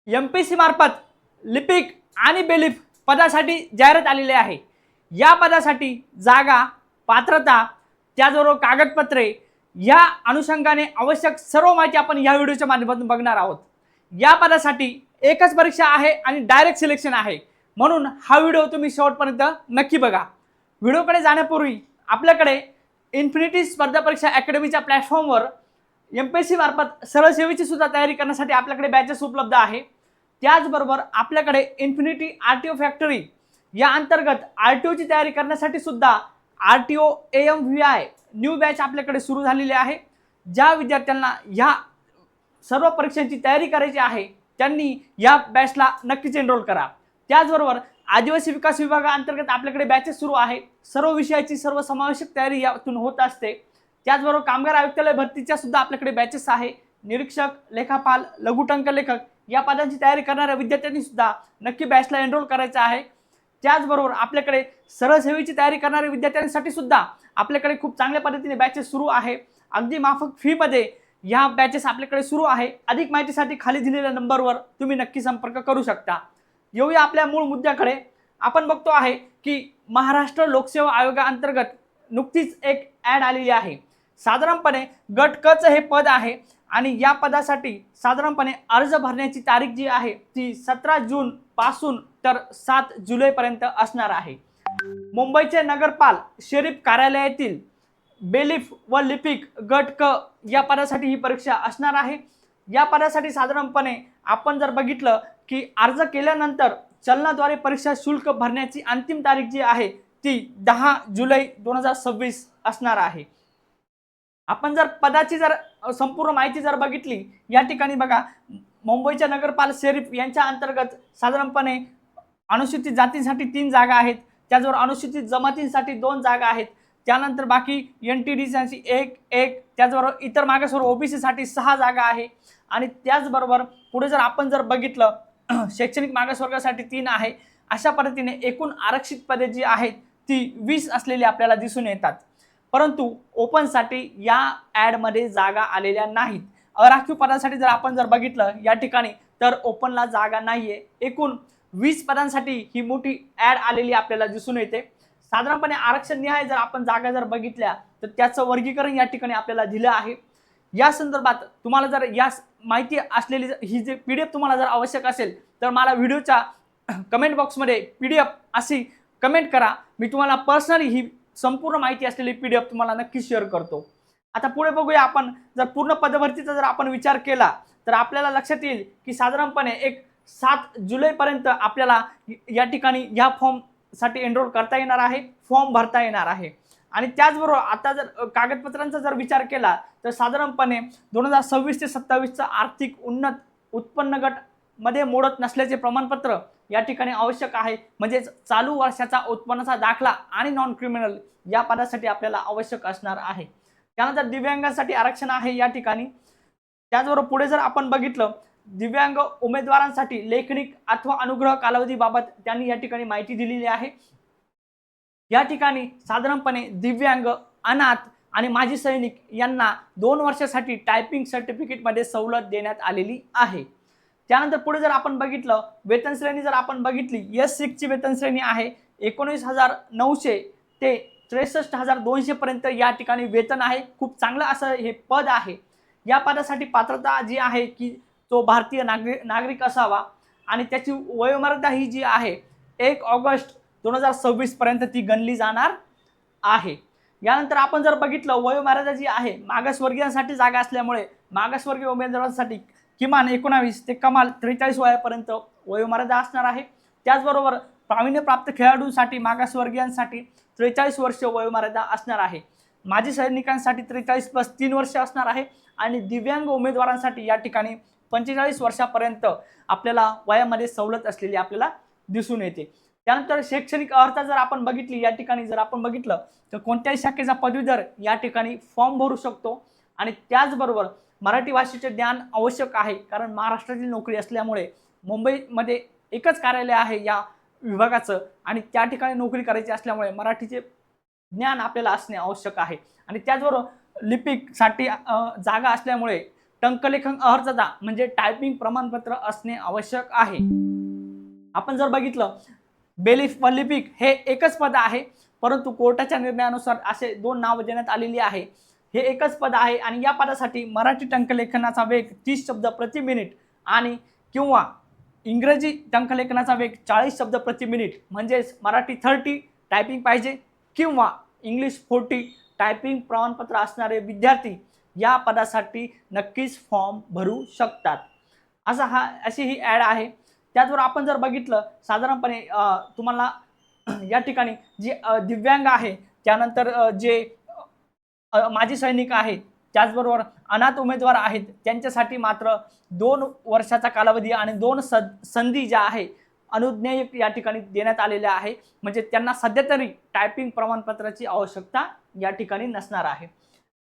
MPC मार्फत लिपिक आणि बेलिफ पदासाठी जाहिरात आलेली आहे। या पदासाठी जागा, पात्रता, त्याचबरोबर कागदपत्रे या अनुषंगाने आवश्यक सर्व माहिती आपण या व्हिडिओच्या माध्यमातून बघणार आहोत। या पदासाठी एकच परीक्षा आहे आणि डायरेक्ट सिलेक्शन आहे, म्हणून हा व्हिडिओ तुम्ही शेवटपर्यंत नक्की बघा। व्हिडिओकडे जाण्यापूर्वी आपल्याकडे इन्फिनिटी स्पर्धा परीक्षा अकॅडमीच्या प्लॅटफॉर्मवर एमपीएससी मार्फत सरळ सेवेची सुद्धा तयारी करण्यासाठी आपल्याकडे बॅचेस उपलब्ध आहे। त्याचबरोबर आपल्याकडे इन्फिनिटी आरटीओ फॅक्टरी या अंतर्गत आरटीओची तयारी करण्यासाठी सुद्धा आरटीओ एएमव्हीआय न्यू बॅच आपल्याकडे सुरू झालेली आहे। ज्या विद्यार्थ्यांना ह्या सर्व परीक्षांची तयारी करायची आहे त्यांनी या बॅचला नक्कीच एनरोल करा। त्याचबरोबर आदिवासी विकास विभागाअंतर्गत आपल्याकडे बॅचेस सुरू आहे। सर्व विषयाची सर्वसमावेशक तयारी यातून होत असते। त्याचबरोबर कामगार आयुक्तालय भरतीच्या सुद्धा आपल्याकडे बॅचेस आहे। निरीक्षक, लेखापाल, लघुटंक लेखक या पदांची तयारी करणाऱ्या विद्यार्थ्यांनी सुद्धा नक्की बॅचला एनरोल करायचं आहे। त्याचबरोबर आपल्याकडे सरळ सेवेची तयारी करणाऱ्या विद्यार्थ्यांसाठी सुद्धा आपल्याकडे खूप चांगल्या पद्धतीने बॅचेस सुरू आहे। अगदी माफक फी मध्ये या बॅचेस आपल्याकडे सुरू आहे। अधिक माहितीसाठी खाली दिलेल्या नंबरवर तुम्ही नक्की संपर्क करू शकता। येऊया आपल्या मूळ मुद्द्याकडे। आपण बघतो आहे की महाराष्ट्र लोकसेवा आयोगाअंतर्गत नुकतीच एक ॲड आलेली आहे। साधारणपणे गट क चं हे पद आहे आणि या पदासाठी साधारणपणे अर्ज भरण्याची तारीख जी आहे ती 17 जून पासून तर 7 जुलै पर्यंत असणार आहे। मुंबईचे नगरपाल शरीफ कार्यालयातील बेलिफ व लिपिक गट क या पदासाठी ही परीक्षा असणार आहे। या पदासाठी साधारणपणे आपण जर बघितलं की अर्ज केल्यानंतर चलनाद्वारे परीक्षा शुल्क भरण्याची अंतिम तारीख जी आहे ती 10 जुलै 2026 असणार आहे। आपण जर पदाची जर संपूर्ण माहिती जर बघितली, या ठिकाणी बघा मुंबईच्या नगरपाल शरीफ यांच्या अंतर्गत साधारणपणे अनुसूचित जातींसाठी 3 जागा आहेत। त्याचबरोबर अनुसूचित जमातींसाठी 2 जागा आहेत। त्यानंतर बाकी एनटीडीसाठी 1 त्याचबरोबर इतर मागासवर्ग ओबीसी साठी 6 जागा आहे। आणि त्याचबरोबर पुढे जर आपण जर बघितलं शैक्षणिक मागासवर्गासाठी 3 आहे। अशा पद्धतीने एकूण आरक्षित पदे जी आहेत ती 20 असलेली आपल्याला दिसून येतात। परंतु ओपन साठी या ॲड मध्ये जागा आलेल्या नाहीत। अराखीव पदासाठी जर आपण जर बघितलं या ठिकाणी तर ओपनला जागा नाहीये। एकूण 20 पदांसाठी ही मोठी ॲड आलेली आपल्याला दिसून येते। साधारणपणे आरक्षण निहाय जर आपण जागा जर बघितल्या तर त्याचं वर्गीकरण या ठिकाणी आपल्याला दिलं आहे। या संदर्भात तुम्हाला जर या माहिती असलेली ही जे पीडीएफ तुम्हाला जर आवश्यक असेल तर मला व्हिडिओच्या कमेंट बॉक्समध्ये पीडीएफ अशी कमेंट करा। मी तुम्हाला पर्सनली ही संपूर्ण माहिती असलेली पीडीएफ तुम्हाला नक्की शेअर करतो। आता पुढे बघूया आपण जर पूर्ण पदभरतीचा जर आपण विचार केला तर आपल्याला लक्षात येईल की साधारणपणे एक 7 जुलै पर्यंत आपल्याला या ठिकाणी या फॉर्म साठी एनरोल करता येणार आहे, फॉर्म भरता येणार आहे। आणि त्याचबरोबर आता जर कागदपत्रांचा जर विचार केला तर साधारणपणे 2026 ते 27 आर्थिक उन्नत उत्पन्न गट मध्ये मोडत नसल्याचे प्रमाणपत्र या ठिकाणी आवश्यक आहे। म्हणजे चालू वर्षाचा उत्पन्नाचा दाखला आणि नॉन क्रिमिनल या पदासाठी आपल्याला आवश्यक असणार आहे। त्यानंतर दिव्यांगांसाठी आरक्षण आहे या ठिकाणी। त्याचबरोबर पुढे जर आपण बघितलं दिव्यांग उमेदवारांसाठी लेखनिक अथवा अनुग्रह कालावधीबाबत त्यांनी या ठिकाणी माहिती दिलेली आहे। या ठिकाणी साधारणपणे दिव्यांग, अनाथ आणि माजी सैनिक यांना 2 वर्षासाठी टायपिंग सर्टिफिकेट मध्ये सवलत देण्यात आलेली आहे। त्यानंतर पुढे जर आपण बघितलं वेतन श्रेणी जर आपण बघितली S6 ची वेतन श्रेणी आहे 19,900 ते 63,200 पर्यंत या ठिकाणी वेतन आहे। खूप चांगलं असं हे पद आहे। या पदासाठी पात्रता जी आहे की तो भारतीय नागरिक असावा आणि त्याची वयोमर्यादा ही जी आहे 1 ऑगस्ट 2026 पर्यंत ती गणली जाणार आहे। यानंतर आपण जर बघितलं वयोमर्यादा जी आहे मागासवर्गीयांसाठी जागा असल्यामुळे मागासवर्गीय उमेदवारांसाठी किमान 19 ते कमाल 43 वयापर्यंत वयोमर्यादा असणार आहे। त्याचबरोबर प्रावीण्यप्राप्त खेळाडूंसाठी मागासवर्गीयांसाठी 43 वर्ष वयोमर्यादा असणार आहे। माजी सैनिकांसाठी 43 + 3 वर्ष असणार आहे आणि दिव्यांग उमेदवारांसाठी या ठिकाणी 45 वर्षापर्यंत आपल्याला वयामध्ये सवलत असलेली आपल्याला दिसून येते। त्यानंतर शैक्षणिक अर्हता जर आपण बघितली या ठिकाणी जर आपण बघितलं तर कोणत्याही शाखेचा पदवीधर या ठिकाणी फॉर्म भरू शकतो। आणि त्याचबरोबर मराठी भाषेचे ज्ञान आवश्यक आहे, कारण महाराष्ट्रातील नोकरी असल्यामुळे मुंबईमध्ये एकच कार्यालय आहे या विभागाचं आणि त्या ठिकाणी नोकरी करायची असल्यामुळे मराठीचे ज्ञान आपल्याला असणे आवश्यक आहे। आणि त्याचबरोबर लिपिक साठी जागा असल्यामुळे टंकलेखन अर्हता म्हणजे टायपिंग प्रमाणपत्र असणे आवश्यक आहे. आपण जर बघितलं बेलिफ व लिपिक हे एकच पद आहे, परंतु कोर्टाच्या निर्णयानुसार असे 2 नाव देण्यात आलेली आहे. हे एकच पद आहे आणि या पदासाठी मराठी टंकलेखनाचा वेग 30 शब्द प्रति मिनिट आणि किंवा इंग्रजी टंकलेखनाचा वेग 40 शब्द प्रति मिनिट म्हणजेच मराठी 30 टायपिंग पाहिजे किंवा इंग्लिश 40 टायपिंग प्रमाणपत्र असणारे विद्यार्थी या पदासाठी नक्कीच फॉर्म भरू शकतात. अशी ही ॲड आहे. त्याचबरोबर आपण जर बघितलं साधारणपणे तुम्हाला या ठिकाणी जे दिव्यांग आहे, त्यानंतर जे माजी सैनिक आहेत, त्याचबरोबर अनाथ उमेदवार आहेत, त्यांच्यासाठी मात्र 2 वर्षाचा कालावधी आणि 2 संधी ज्या आहे अनुज्ञेय या ठिकाणी देण्यात आलेल्या आहे. म्हणजे त्यांना सध्या तरी टायपिंग प्रमाणपत्राची आवश्यकता या ठिकाणी नसणार आहे.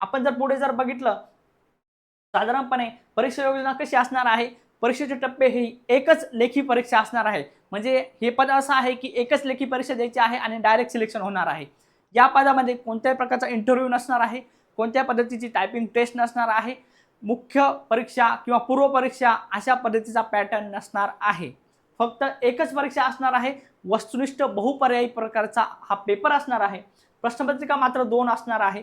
आपण जर पुढे जर बघितलं साधारणपणे परीक्षा योजना कशी असणार आहे, परीक्षेचे टप्पे ही एकच लेखी परीक्षा असणार आहे. म्हणजे हे पद असं आहे की एकच लेखी परीक्षा द्यायची आहे आणि डायरेक्ट सिलेक्शन होणार आहे. या पदामध्ये कोणत्याही प्रकारचा इंटरव्ह्यू नसणार आहे, कोणत्या पद्धतीची टायपिंग टेस्ट नसणार आहे, मुख्य परीक्षा किंवा पूर्व परीक्षा अशा पद्धतीचा पॅटर्न नसणार आहे. फक्त एकच परीक्षा असणार आहे. वस्तुनिष्ठ बहुपर्यायी प्रकारचा हा पेपर असणार आहे. प्रश्नपत्रिका मात्र 2 असणार आहे.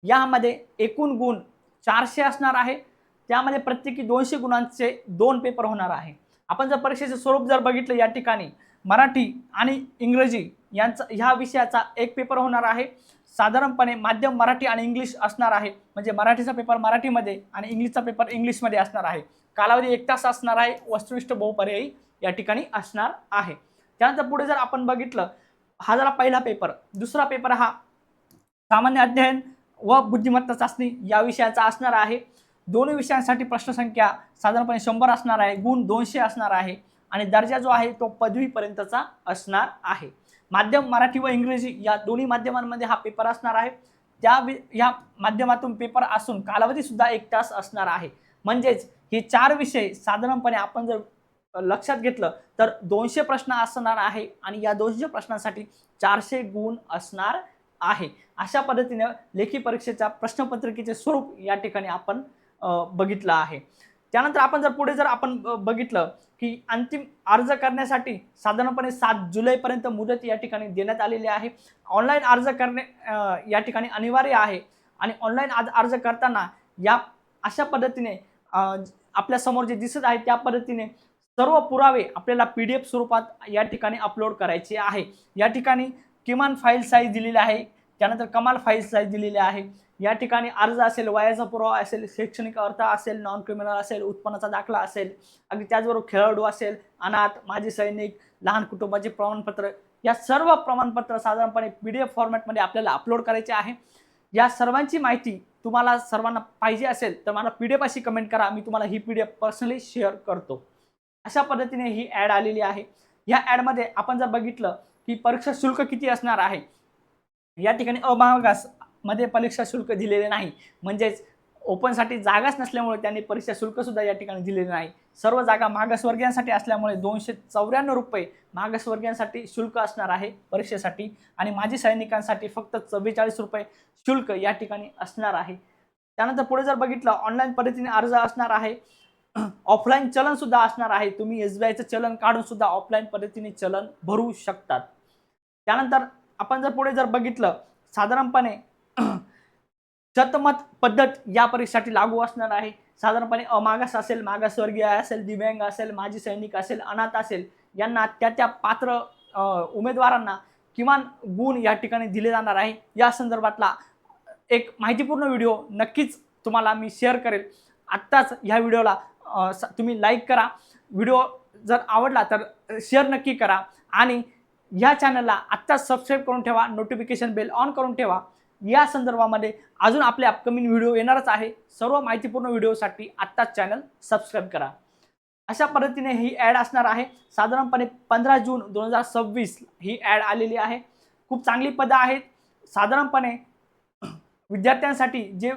यामध्ये एकूण गुण 400 असणार आहे. त्यामध्ये प्रत्येकी 200 गुणांचे 2 पेपर होणार आहे. आपण जर परीक्षेचे स्वरूप जर बघितलं या ठिकाणी मराठी आणि इंग्रजी यांचा ह्या विषयाचा एक पेपर होणार आहे. साधारणपणे माध्यम मराठी आणि इंग्लिश असणार आहे. म्हणजे मराठीचा पेपर मराठीमध्ये आणि इंग्लिशचा पेपर इंग्लिशमध्ये असणार आहे. कालावधी 1 तास असणार आहे. वस्तुनिष्ठ बहुपर्यायी या ठिकाणी असणार आहे. त्यानंतर पुढे जर आपण बघितलं हा झाला पहिला पेपर. दुसरा पेपर हा सामान्य अध्ययन व बुद्धिमत्ता चाचणी या विषयाचा असणार आहे. दोन्ही विषयांसाठी प्रश्नसंख्या साधारणपणे 100 असणार आहे. गुण 200 असणार आहे आणि दर्जा जो आहे तो पदवीपर्यंतचा असणार आहे. माध्यम मराठी व इंग्रजी या दोन्ही माध्यमांमध्ये हा पेपर असणार आहे. या माध्यमातून पेपर असून कालावधी सुद्धा 1 तास असणार आहे. म्हणजेच हे 4 विषय साधारणपणे आपण जर लक्षात घेतलं तर 200 प्रश्न असणार आहे आणि या 200 प्रश्नांसाठी 400 गुण असणार आहे. अशा पद्धतीने लेखी परीक्षेच्या प्रश्नपत्रिकेचे स्वरूप या ठिकाणी आपण बघितलं आहे. त्यानंतर आपण जर पुढे जर आपण बघितलं की अंतिम अर्ज करण्यासाठी साधारणपणे 7 जुलैपर्यंत मुदत या ठिकाणी देण्यात आलेली आहे. ऑनलाईन अर्ज करणे या ठिकाणी अनिवार्य आहे आणि ऑनलाईन अर्ज करताना या अशा पद्धतीने आपल्या समोर जे दिसत आहे त्या पद्धतीने सर्व पुरावे आपल्याला PDF स्वरूपात या ठिकाणी अपलोड करायचे आहे. या ठिकाणी किमान फाईल साईज दिलेली आहे, त्यानंतर कमाल फाईल साईज दिलेली आहे. या ठिकाणी अर्ज असेल, वयाचा पुरावा असेल, शैक्षणिक अर्थ असेल, नॉन क्रिमिनल असेल, उत्पन्नाचा दाखला असेल, अगदी त्याचबरोबर खेळाडू असेल, अनाथ, माजी सैनिक, लहान कुटुंबाचे प्रमाणपत्र, या सर्व प्रमाणपत्र साधारणपणे PDF फॉर्मॅटमध्ये आपल्याला अपलोड करायचे आहे. या सर्वांची माहिती तुम्हाला सर्वांना पाहिजे असेल तर मला PDF अशी कमेंट करा, मी तुम्हाला ही PDF पर्सनली शेअर करतो. अशा पद्धतीने ही ॲड आलेली आहे. या ॲडमध्ये आपण जर बघितलं की परीक्षा शुल्क किती असणार आहे, या ठिकाणी अमागास मध्ये परीक्षा शुल्क दिलेले नाही. म्हणजेच ओपनसाठी जागाच नसल्यामुळे त्यांनी परीक्षा शुल्क सुद्धा या ठिकाणी दिलेले नाही. सर्व जागा मागासवर्गीयांसाठी असल्यामुळे 294 रुपये मागासवर्गीयांसाठी शुल्क असणार आहे परीक्षेसाठी आणि माजी सैनिकांसाठी फक्त 44 रुपये शुल्क या ठिकाणी असणार आहे. त्यानंतर पुढे जर बघितलं ऑनलाईन पद्धतीने अर्ज असणार आहे. ऑफलाईन चलन सुद्धा असणार आहे. तुम्ही SBIचं चलन काढून सुद्धा ऑफलाईन पद्धतीने चलन भरू शकतात. त्यानंतर आपण जर पुढे जर बघितलं साधारणपणे शतमत पद्धत या परीक्षेसाठी लागू असणार आहे. साधारणपणे अमागास असेल, मागासवर्गीय असेल, दिव्यांग असेल, माजी सैनिक असेल, अनाथ असेल, यांना त्या पात्र उमेदवारांना किमान गुण या ठिकाणी दिले जाणार आहे. या संदर्भातला एक माहितीपूर्ण व्हिडिओ नक्कीच तुम्हाला मी शेअर करेल. आत्ताच ह्या व्हिडिओला तुम्ही लाईक करा. व्हिडिओ जर आवडला तर शेअर नक्की करा आणि या चॅनलला आत्ताच सबस्क्राईब करून ठेवा. नोटिफिकेशन बेल ऑन करून ठेवा. या संदर्भामध्ये अजून आपले अपकमिंग व्हिडिओ येणारच आहे. सर्व माहितीपूर्ण व्हिडिओसाठी आत्ताच चॅनल सबस्क्राईब करा. अशा पद्धतीने ही ॲड असणार आहे. साधारणपणे 15 जून 2026 ही ॲड आलेली आहे. खूप चांगली पदं आहेत. साधारणपणे विद्यार्थ्यांसाठी जे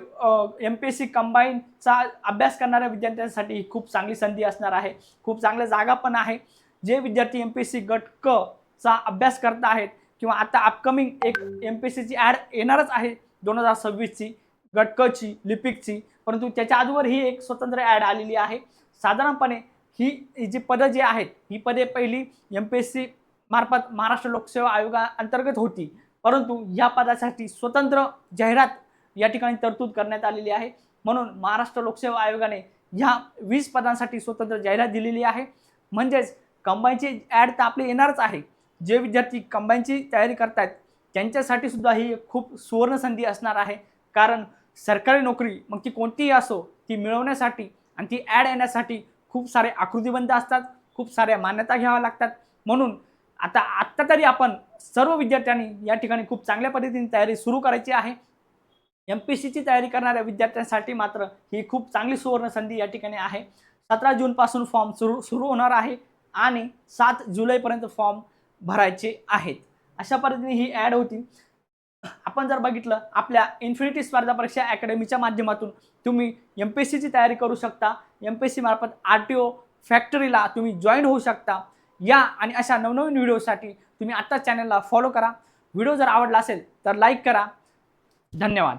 MPSC कंबाईनचा अभ्यास करणाऱ्या विद्यार्थ्यांसाठी खूप चांगली संधी असणार आहे. खूप चांगल्या जागा पण आहे. जे विद्यार्थी MPSC गट क चा अभ्यास करत आहेत किंवा आता अपकमिंग एक MPSCची ॲड येणारच आहे 2026ची गट क ची, लिपिकची, परंतु त्याच्या अगोदर ही एक स्वतंत्र ॲड आलेली आहे। साधारणपणे ही जी पदं जी आहेत ही पदे पहिली MPSC मार्फत महाराष्ट्र लोकसेवा आयोगा अंतर्गत होती, परंतु या पदासाठी स्वतंत्र जाहिरात या ठिकाणी तरतूद करण्यात आलेली आहे। म्हणून महाराष्ट्र लोकसेवा आयोगाने ह्या 20 पदांसाठी स्वतंत्र जाहिरात दिलेली आहे। म्हणजेच कंबाईनची ॲड तर आपली येणारच आहे। जे विद्यार्थी कंबाईनची तयारी करतात त्यांच्यासाठी सुद्धा ही खूप सुवर्ण संधी असणार आहे, कारण सरकारी नोकरी मग ती कोणतीही असो ती मिळवण्यासाठी आणि ती ॲड येण्यासाठी खूप सारे आकृतिबंध असतात, खूप साऱ्या मान्यता घ्याव्या लागतात। म्हणून आत्ता तरी आपण सर्व विद्यार्थ्यांनी या ठिकाणी खूप चांगल्या पद्धतीने तयारी सुरू करायची आहे। MPSCची तयारी करणाऱ्या विद्यार्थ्यांसाठी मात्र ही खूप चांगली सुवर्ण संधी या ठिकाणी आहे। 17 जूनपासून फॉर्म सुरू होणार आहे आणि 7 जुलैपर्यंत फॉर्म भरायचे आहेत। अशा पद्धतीने ही ॲड होती। आपण जर बघितलं आपल्या इन्फिनिटी स्पर्धा परीक्षा अकॅडमीच्या माध्यमातून तुम्ही MPSCची तयारी करू शकता। MPSC मार्फत RTO फॅक्टरीला तुम्ही जॉईन होऊ शकता। या आणि अशा नवनवीन व्हिडिओसाठी तुम्ही आत्ताच चॅनलला फॉलो करा। व्हिडिओ जर आवडला असेल तर लाईक करा। धन्यवाद।